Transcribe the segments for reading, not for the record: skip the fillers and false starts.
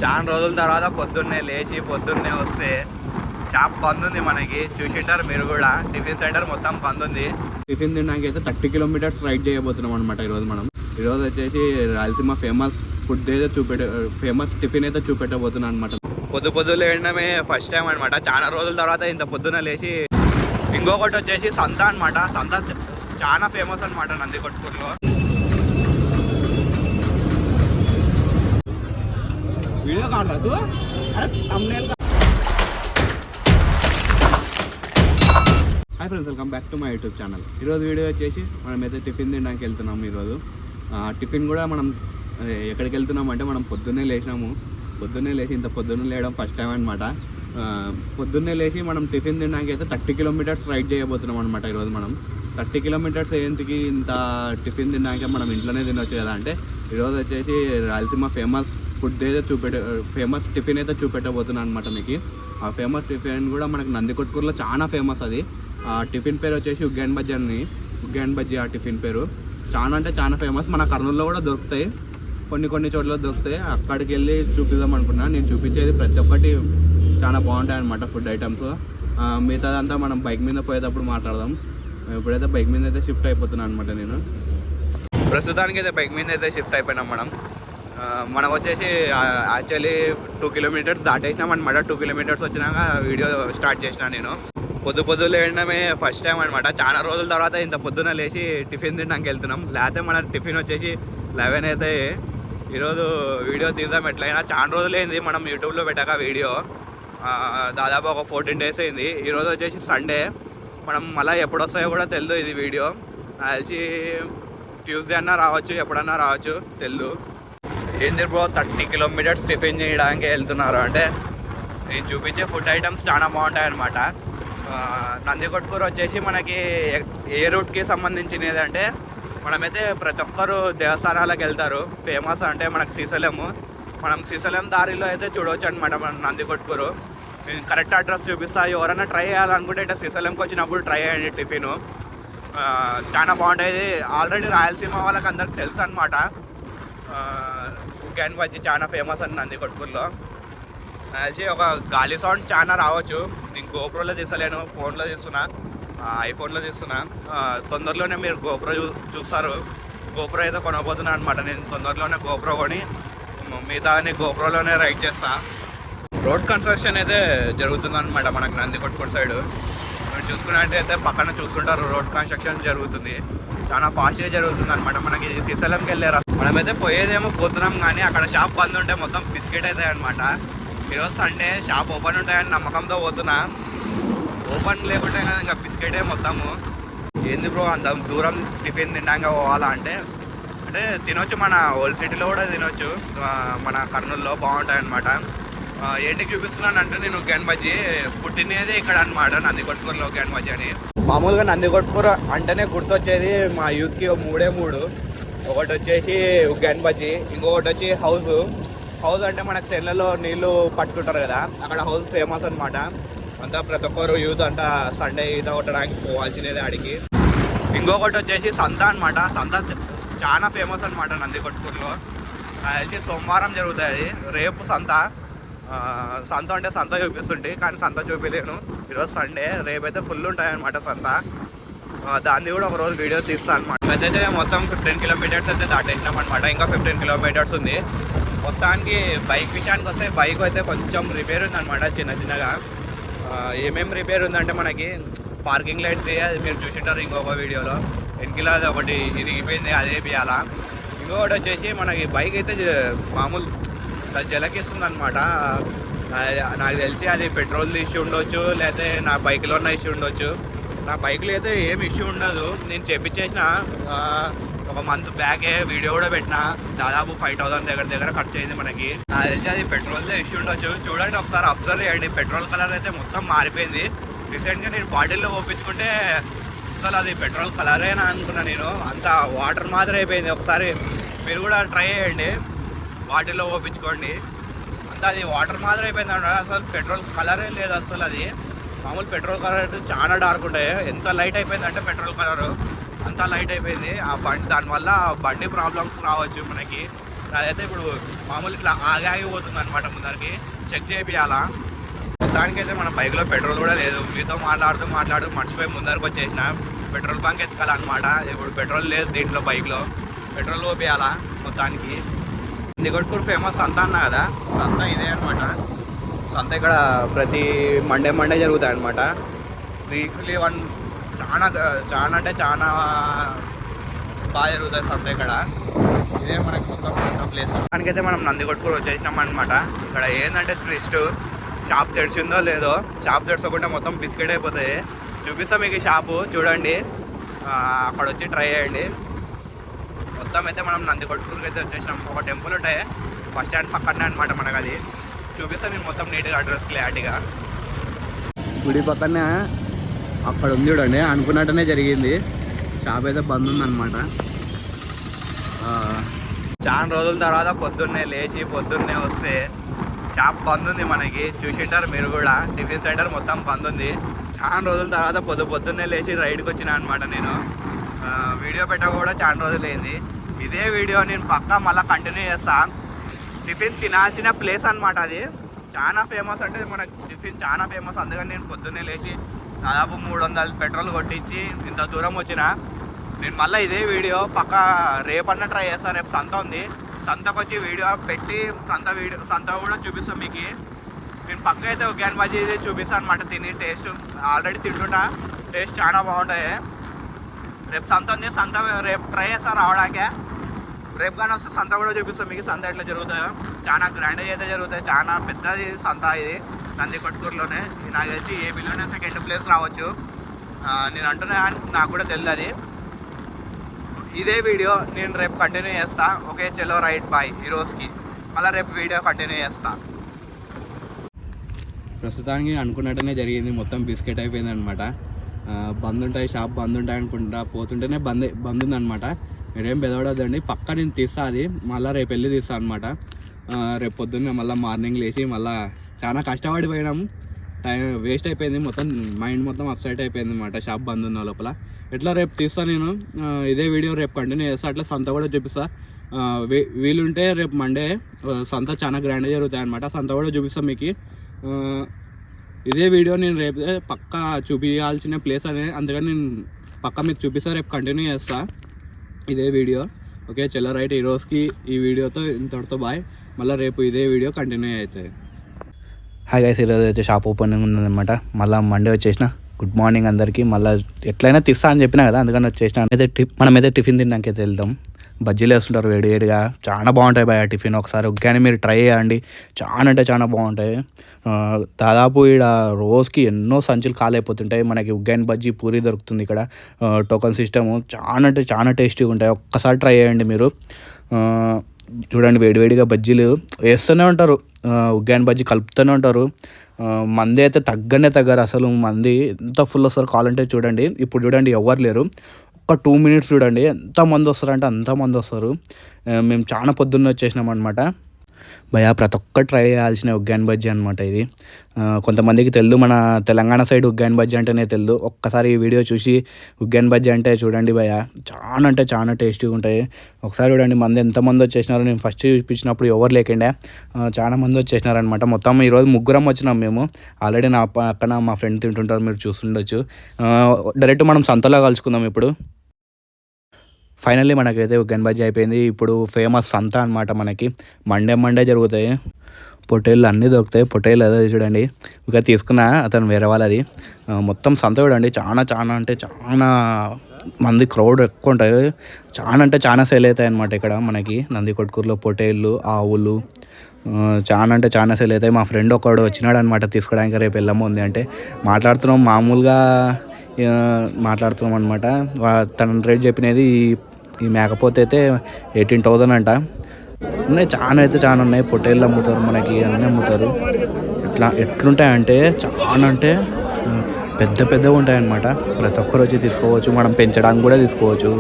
చాలా రోజుల తర్వాత పొద్దున్నే లేచి పొద్దున్నే వస్తే షాప్ బంద్ ఉంది. మనకి చూసింటారు మీరు కూడా, టిఫిన్ సెంటర్ మొత్తం బంద్ ఉంది. టిఫిన్ తినడానికి అయితే 30 కిలోమీటర్స్ రైడ్ చేయబోతున్నాం అనమాట ఈరోజు వచ్చేసి రాయలసీమ ఫేమస్ ఫుడ్ అయితే ఫేమస్ టిఫిన్ అయితే చూపెట్టబోతున్నాను అనమాట. పొద్దులు లేడమే ఫస్ట్ టైం అనమాట, చాలా రోజుల తర్వాత ఇంత పొద్దున లేచి. ఇంకొకటి వచ్చేసి సంత అనమాట. సంత చాలా ఫేమస్ అనమాట నందికొట్కూరులో. వీడియో కాదు. Hi friends, welcome back to my YouTube channel. ఈరోజు వీడియో వచ్చేసి మనమైతే టిఫిన్ తినడానికి వెళ్తున్నాము. ఈరోజు టిఫిన్ కూడా మనం ఎక్కడికి వెళ్తున్నాం అంటే, మనం పొద్దున్నే లేచి ఇంత పొద్దున్నే లేయడం ఫస్ట్ టైం అనమాట. పొద్దున్నే లేచి మనం టిఫిన్ తినడానికి అయితే 30 కిలోమీటర్స్ రైడ్ చేయబోతున్నాం అనమాట. ఈరోజు మనం 30 కిలోమీటర్స్ ఏంటికి ఇంత టిఫిన్ తినడానికి, మనం ఇంట్లోనే తినొచ్చు కదా అంటే, ఈరోజు వచ్చేసి రాయలసీమ ఫేమస్ ఫుడ్ అయితే ఫేమస్ టిఫిన్ అయితే చూపెట్టబోతున్నాను అనమాట మీకు. ఆ ఫేమస్ టిఫిన్ కూడా మనకి నందికొట్కూరులో చాలా ఫేమస్. అది ఆ టిఫిన్ పేరు వచ్చేసి ఉగ్గాని బజ్జీ. ఆ టిఫిన్ పేరు చాలా అంటే చాలా ఫేమస్. మన కర్నూలులో కూడా దొరుకుతాయి, కొన్ని చోట్ల దొరుకుతాయి. అక్కడికి వెళ్ళి చూపిద్దాం అనుకున్నాను. నేను చూపించేది ప్రతి ఒక్కటి చాలా బాగుంటాయి అనమాట ఫుడ్ ఐటమ్స్. మిగతాదంతా మనం బైక్ మీద పోయేటప్పుడు మాట్లాడదాం. ఇప్పుడైతే బైక్ మీద అయితే షిఫ్ట్ అయిపోతున్నాను అనమాట. నేను ప్రస్తుతానికి అయితే బైక్ మీద అయితే షిఫ్ట్ అయిపోయినాం. మనం వచ్చేసి యాక్చువల్లీ 2 కిలోమీటర్స్ దాటేసినాం అనమాట. 2 కిలోమీటర్స్ వచ్చినాక వీడియో స్టార్ట్ చేసిన. నేను పొద్దులు లేడమే ఫస్ట్ టైం అనమాట, చాలా రోజుల తర్వాత ఇంత పొద్దున లేచి టిఫిన్ తినడానికి వెళ్తున్నాం. లేకపోతే మన టిఫిన్ వచ్చేసి 11 అయితే. ఈరోజు వీడియో తీద్దాం ఎట్లయినా. చాలా రోజులైంది మనం యూట్యూబ్లో పెట్టాక వీడియో, దాదాపు ఒక 14 డేస్ అయింది. ఈరోజు వచ్చేసి సండే. మనం మళ్ళీ ఎప్పుడు వస్తాయో కూడా తెలియదు. ఇది వీడియో కలిసి ట్యూస్డే అన్నా రావచ్చు, ఎప్పుడన్నా రావచ్చు తెలియదు. ఏంది బ్రో 30 కిలోమీటర్స్ టిఫిన్ చేయడానికి వెళ్తున్నారు అంటే, నేను చూపించే ఫుడ్ ఐటమ్స్ చాలా బాగుంటాయి అన్నమాట. నందికొట్కూరు వచ్చేసి మనకి ఏ రూట్కి సంబంధించినది అంటే, మనమైతే ప్రతి ఒక్కరు దేవస్థానాలకు వెళ్తారు. ఫేమస్ అంటే మనకు మనం శ్రీశైలం దారిలో అయితే చూడవచ్చు అనమాట మన నందికొట్కూరు. నేను కరెక్ట్ అడ్రస్ చూపిస్తా. ఎవరైనా ట్రై చేయాలనుకుంటే ఇట్లా శ్రీశైలంకి వచ్చినప్పుడు ట్రై చేయండి టిఫిన్. చాలా బాగుంటుంది. ఆల్రెడీ రాయలసీమ వాళ్ళకి అందరికి తెలుసు అనమాట. ఉగ్గాని బజ్జీ చాలా ఫేమస్ అని నందికొట్కూరులో. వచ్చి ఒక గాలి సౌండ్ చాలా రావచ్చు. నేను గోప్రోలో తీసలేను, ఫోన్లో తీస్తున్నా, ఐఫోన్లో తీస్తున్నా. తొందరలోనే మీరు గోప్రో చూస్తారు. గోప్రో అయితే కొనబోతున్నా అనమాట. నేను తొందరలోనే గోప్రో కొని మిగతా గోప్రోలోనే రైడ్ చేస్తా. రోడ్ కన్స్ట్రక్షన్ అయితే జరుగుతుందన్నమాట మనకు నందికొట్కూరు సైడ్. మీరు చూసుకున్నట్టయితే పక్కన చూస్తుంటారు రోడ్ కన్స్ట్రక్షన్ జరుగుతుంది. చాలా ఫాస్ట్గా జరుగుతుంది అనమాట. మనకి శ్రీశైలంకి వెళ్ళారు. మనమైతే పోయేదేమో పోతున్నాం, కానీ అక్కడ షాప్ బంద్ ఉంటే మొత్తం బిస్కెట్ అవుతాయి అనమాట. ఈరోజు సండే, షాప్ ఓపెన్ ఉంటాయని నమ్మకంతో పోతున్నా. ఓపెన్ లేకుంటే కదా ఇంకా బిస్కెటే మొత్తము. ఏంది బ్రో అంత దూరం టిఫిన్ తినడానికి పోవాలా అంటే తినొచ్చు. మన ఓల్డ్ సిటీలో కూడా తినొచ్చు. మన కర్నూలులో బాగుంటాయి అనమాట. ఏంటికి చూపిస్తున్నాను అంటే, నేను ఉగ్గాని బజ్జీ పుట్టినది ఇక్కడ అనమాట, నందికొట్కూరులో ఉగ్గాని బజ్జీ అని. మామూలుగా నందికొట్కూరు అంటేనే గుర్తొచ్చేది మా యూత్కి 3 ఒకటి వచ్చేసి ఉగ్గాని బజ్జీ, ఇంకొకటి వచ్చి హౌస్ అంటే మనకు సెల్లలో నీళ్లు పట్టుకుంటారు కదా, అక్కడ హౌస్ ఫేమస్ అనమాట. అంతా ప్రతి ఒక్కరు యూత్ అంతా సండే ఈత కొట్టడానికి పోవాల్సినది ఆడికి. ఇంకొకటి వచ్చేసి సంత అనమాట. సంత చాలా ఫేమస్ అనమాట నందికొట్కూరులో. అది వచ్చి సోమవారం జరుగుతుంది. రేపు సంత అంటే సంత చూపిస్తుంటే, కానీ సంత చూపించలేను. ఈరోజు సండే, రేపైతే ఫుల్ ఉంటాయన్నమాట సంత. దాన్ని కూడా ఒకరోజు వీడియో తీస్తాను అనమాట. అయితే మొత్తం 15 కిలోమీటర్స్ అయితే దాటేసినాం అనమాట. ఇంకా 15 కిలోమీటర్స్ ఉంది. మొత్తానికి బైక్ విషయానికి వస్తే, బైక్ అయితే కొంచెం రిపేర్ ఉందన్నమాట చిన్నగా. ఏమేమి రిపేర్ ఉందంటే, మనకి పార్కింగ్ లైట్స్ అది మీరు చూసింటారు ఇంకొక వీడియోలో. వెనకలా అది ఒకటి ఇరిగిపోయింది, అదే వేయాలా. ఇంకొకటి వచ్చేసి మనకి బైక్ అయితే మామూలు జలకిస్తుంది అనమాట. నాకు తెలిసి అది పెట్రోల్ ఇష్యూ ఉండొచ్చు, లేకపోతే నా బైక్లో ఉన్న ఇష్యూ ఉండొచ్చు. నా బైక్లో అయితే ఏం ఇష్యూ ఉండదు. నేను చెప్పించేసిన ఒక మంత్ బ్యాకే వీడియో కూడా పెట్టిన. దాదాపు 5,000 దగ్గర ఖర్చు అయింది మనకి. నాకు తెలిసి అది పెట్రోల్తో ఇష్యూ ఉండొచ్చు. చూడండి ఒకసారి అబ్జర్వ్ చేయండి. పెట్రోల్ కలర్ అయితే మొత్తం మారిపోయింది. రీసెంట్గా నేను బాటిల్లో పోపించుకుంటే అసలు అది పెట్రోల్ కలరేనా అనుకున్నా నేను. అంత వాటర్ మాదిరి అయిపోయింది. ఒకసారి మీరు కూడా ట్రై చేయండి, బాటిల్లో పోపించుకోండి. అంతా అది వాటర్ మాదిరి అయిపోయింది అన్నమాట. అసలు పెట్రోల్ కలరే లేదు అసలు. అది మామూలు పెట్రోల్ కలర్ చాలా డార్క్ ఉంటాయి. ఎంత లైట్ అయిపోయిందంటే పెట్రోల్ కలరు అంతా లైట్ అయిపోయింది. ఆ బండి దానివల్ల బండి ప్రాబ్లమ్స్ రావచ్చు మనకి. అదైతే ఇప్పుడు మామూలు ఇట్లా ఆగిపోతుంది అనమాట. ముందరికి చెక్ చేయాలా. మొత్తానికైతే మన బైక్లో పెట్రోల్ కూడా లేదు. మీతో మాట్లాడుతూ మర్చిపోయి ముందరికి వచ్చేసిన. పెట్రోల్ బంక్ ఎత్తుకోవాలన్నమాట. ఇప్పుడు పెట్రోల్ లేదు దీంట్లో, బైక్లో పెట్రోల్ పోయాలా. మొత్తానికి నందికొట్కూరు ఫేమస్ సంత అన్నా కదా, సంత ఇదే అనమాట. సంత ఇక్కడ ప్రతి మండే జరుగుతాయి అనమాట. వీక్స్లీ చాలా అంటే చాలా బాగా జరుగుతుంది సంత ఇక్కడ. ఇదే మనకి మొత్తం ప్లేస్. దానికైతే మనం నందికొట్కూరు వచ్చేసినాం అనమాట. ఇక్కడ ఏంటంటే ట్విస్ట్, షాప్ తెరిచిందో లేదో, షాప్ తెరచకుండా మొత్తం బిస్కెట్ అయిపోతాయి. చూపిస్తాం మీకు షాపు, చూడండి, అక్కడ వచ్చి ట్రై చేయండి. మొత్తం అయితే మనం నందికొట్కూరుకి అయితే వచ్చేసినాం. ఒక టెంపుల్ ఉంటాయి బస్ స్టాండ్ పక్కనే అనమాట మనకు. అది చూపిస్తాను నేను మొత్తం నీట్గా, అడ్రస్ క్లారిటీగా. గుడి పక్కనే అక్కడ ఉంది చూడండి, అనుకున్నట్టునే జరిగింది. షాప్ అయితే బంద్ ఉందన్నమాట. చాలా రోజుల తర్వాత పొద్దున్నే లేచి పొద్దున్నే వస్తే షాప్ బంద్ ఉంది మనకి. చూసింటారు మీరు కూడా, టిఫిన్ సెంటర్ మొత్తం బంద్ ఉంది. చాలా రోజుల తర్వాత పొద్దున్నే లేచి రైడ్కి వచ్చినా అనమాట. నేను వీడియో పెట్టక కూడా చాలా రోజులు అయింది. ఇదే వీడియో నేను పక్కా మళ్ళీ కంటిన్యూ చేస్తాను. టిఫిన్ తినాల్సిన ప్లేస్ అనమాట అది. చాలా ఫేమస్, అంటే మన టిఫిన్ చాలా ఫేమస్. అందుకని నేను పొద్దున్నే లేచి దాదాపు 300 పెట్రోల్ కొట్టించి ఇంత దూరం వచ్చిన. నేను మళ్ళీ ఇదే వీడియో పక్కా రేపన్నా ట్రై చేస్తాను. రేపు సంత ఉంది, సంతకు వచ్చి వీడియో పెట్టి సంత కూడా చూపిస్తాం మీకు. నేను పక్క అయితే ఉగ్యాన్ బజ్జీ చూపిస్తాను అనమాట. తిని టేస్ట్ ఆల్రెడీ తింటుంటా, టేస్ట్ చాలా బాగుంటాయి. రేపు సంత ఉంది, సంత రేపు ట్రై చేస్తాను రావడానికే. రేపు కానీ వస్తే సంత కూడా చూపిస్తాం మీకు. సంత ఎట్లా జరుగుతాయో చాలా గ్రాండ్గా అయితే జరుగుతాయి. చాలా పెద్దది సంత ఇది, నందికొట్కూరులోనే. నాకు తెలిసి ఏపీలోనే సెకండ్ ప్లేస్ రావచ్చు. నేను అంటున్నా, నాకు కూడా తెలియదు అది. ఇదే వీడియో నేను రేపు కంటిన్యూ చేస్తా. ఓకే, చలో రైట్ బాయ్. ఈ రోజుకి మళ్ళీ రేపు వీడియో కంటిన్యూ చేస్తా. ప్రస్తుతానికి అనుకున్నట్టునే జరిగింది. మొత్తం బిస్కెట్ అయిపోయింది అనమాట. బంద్ ఉంటాయి, షాప్ బంద్ ఉంటాయి అనుకుంటా. పోతుంటేనే బంద్ ఉందనమాట. మీరేం బెదవడద్దండి, పక్కా నేను తీస్తా. అది మళ్ళీ రేపు వెళ్ళి తీస్తా అనమాట. రేపు పొద్దున్న మళ్ళీ మార్నింగ్ లేచి మళ్ళీ చాలా కష్టపడిపోయినాం. టైం వేస్ట్ అయిపోయింది. మొత్తం మైండ్ మొత్తం అప్సెట్ అయిపోయింది అనమాట షాప్ బంద్ ఉన్న లోపల. ఎట్లా రేపు తీస్తాను నేను. ఇదే వీడియో రేపు కంటిన్యూ చేస్తా. అట్లా సంత కూడా చూపిస్తా. వీలుంటే రేపు మండే సంత చాలా గ్రాండ్గా జరుగుతాయి అనమాట. సంత కూడా చూపిస్తాను మీకు. ఇదే వీడియో నేను రేపు పక్కా చూపించాల్సిన ప్లేస్ అనేది, అందుకని నేను పక్కా మీకు చూపిస్తా. రేపు కంటిన్యూ చేస్తా ఇదే వీడియో. ఓకే, చలో రైట్. ఈ రోజుకి ఈ వీడియోతో ఇంతటితో బాయ్. మళ్ళీ రేపు ఇదే వీడియో కంటిన్యూ అవుతుంది. హాయ్ గైస్, ఈరోజు అయితే షాప్ ఓపెనింగ్ ఉందన్నమాట. మళ్ళీ మండే వచ్చేసిన. గుడ్ మార్నింగ్ అందరికీ. మళ్ళీ ఎట్లయినా తీస్తా అని చెప్పినా కదా, అందుకని వచ్చేసిన. మనమైతే టిఫిన్ తిన్నాకైతే వెళ్దాం. బజ్జీలు వేస్తుంటారు వేడిగా, చాలా బాగుంటాయి భయ టిఫిన్. ఒకసారి ఒక్కని మీరు ట్రై చేయండి, చాలా అంటే చాలా బాగుంటాయి. దాదాపు ఇక్కడ రోజుకి ఎన్నో సంచులు కాలైపోతుంటాయి. మనకి ఉగ్గాని బజ్జీ పూరి దొరుకుతుంది ఇక్కడ. టోకన్ సిస్టము చాలా అంటే చాలా టేస్టీగా ఉంటాయి. ఒక్కసారి ట్రై చేయండి మీరు. చూడండి, వేడివేడిగా బజ్జీలు వేస్తూనే ఉంటారు, ఉగ్గాని బజ్జీ కలుపుతూనే ఉంటారు. మంది అయితే తగ్గరు అసలు. మంది ఎంత ఫుల్ వస్తారు కావాలంటే చూడండి. ఇప్పుడు చూడండి ఎవరు లేరు. ఒక 2 minutes చూడండి ఎంతమంది వస్తారంటే అంతమంది వస్తారు. మేము చాలా పొద్దున్నే వచ్చేసినాం అనమాట. భయ ప్రతి ఒక్కటి ట్రై చేయాల్సిన ఉగ్గాని బజ్జీ అనమాట ఇది. కొంతమందికి తెలియదు, మన తెలంగాణ సైడ్ ఉగ్గాని బజ్జీ అంటేనే తెలియదు. ఒక్కసారి ఈ వీడియో చూసి ఉగ్గాని బజ్జీ అంటే చూడండి భయ, చాలా అంటే చాలా టేస్టీగా ఉంటాయి. ఒకసారి చూడండి మంది ఎంతమంది వచ్చేసినారు. నేను ఫస్ట్ చూపించినప్పుడు ఎవరు లేకుండా చాలా మంది వచ్చేసినారనమాట. మొత్తం ఈరోజు 3 వచ్చినాం మేము. ఆల్రెడీ నా పక్కన మా ఫ్రెండ్ తింటుంటారు, మీరు చూస్తుండొచ్చు. డైరెక్ట్ మనం సంతలో కలుసుకుందాం ఇప్పుడు. ఫైనల్లీ మనకైతే ఉగ్గాని బజ్జీ అయిపోయింది. ఇప్పుడు ఫేమస్ సంత అనమాట. మనకి మండే జరుగుతాయి. పొట్టేళ్ళు అన్నీ దొరుకుతాయి. పొట్టేళ్ళు అదే చూడండి, ఇక తీసుకున్న అతను వేరే వాళ్ళది. మొత్తం సంత చూడండి, చాలా అంటే చాలా మంది, క్రౌడ్ ఎక్కువ ఉంటాయి. చాలా అంటే చాలా సేల్ అవుతాయి అనమాట ఇక్కడ మనకి నందికొట్కూరులో. పొట్టేళ్ళు, ఆవులు చాలా అంటే చాలా సేల్ అవుతాయి. మా ఫ్రెండ్ ఒకడు వచ్చినాడు అనమాట తీసుకోవడానికి. రేపు వెళ్ళము ఉంది అంటే మాట్లాడుతున్నాం, మామూలుగా మాట్లాడుతున్నాం అనమాట. తన రేట్ చెప్పినది ఈ మేకపోతే అయితే 18,000 అంట. ఉన్నాయి, చాలా అయితే చాలా ఉన్నాయి. పొట్టేళ్ళు అమ్ముతారు మనకి, అన్నీ అమ్ముతారు. ఎట్లుంటాయంటే చాలా అంటే పెద్దగా ఉంటాయన్నమాట. ప్రతి ఒక్కరు వచ్చి తీసుకోవచ్చు. మనం పెంచడానికి కూడా తీసుకోవచ్చు,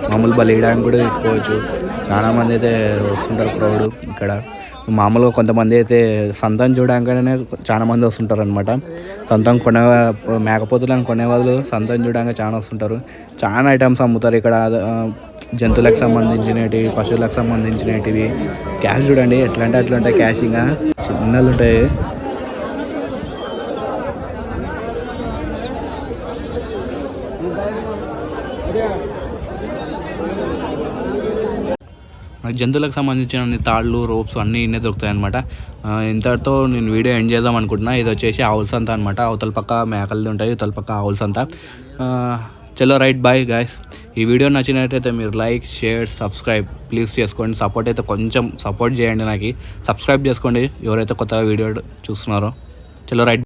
మామూలు బలి వేయడానికి కూడా తీసుకోవచ్చు. చాలామంది అయితే వస్తుంటారు క్రౌడ్ ఇక్కడ. మామూలుగా కొంతమంది అయితే సంతం చూడగానే చాలా మంది వస్తుంటారు అనమాట. సంతం మేకపోతులను కొనే వాళ్ళు సంతం చూడగా చాలా వస్తుంటారు. చాలా ఐటమ్స్ అమ్ముతారు ఇక్కడ. జంతువులకు సంబంధించినవి, పశువులకు సంబంధించినవి. క్యాష్ చూడండి ఎట్లా అంటే అట్లా ఉంటాయి. క్యాష్ ఇంకా చిన్నలు ఉంటాయి. జంతువులకు సంబంధించిన తాళ్ళు, రోప్స్ అన్నీ ఇన్నే దొరుకుతాయి అనమాట. ఇంతటితో నేను వీడియో ఎండ్ చేద్దాం అనుకుంటున్నా. ఇది వచ్చేసి ఆవుల సంత అనమాట. అవతల పక్క మేకలు ఉంటాయి, ఇవతల పక్క ఆవుల సంత. చలో రైట్ బాయ్ గాయస్. ఈ వీడియో నచ్చినట్టయితే మీరు లైక్, షేర్, సబ్స్క్రైబ్ ప్లీజ్ చేసుకోండి. సపోర్ట్ అయితే కొంచెం సపోర్ట్ చేయండి. నాకు సబ్స్క్రైబ్ చేసుకోండి ఎవరైతే కొత్తగా వీడియో చూస్తున్నారో. చలో రైట్.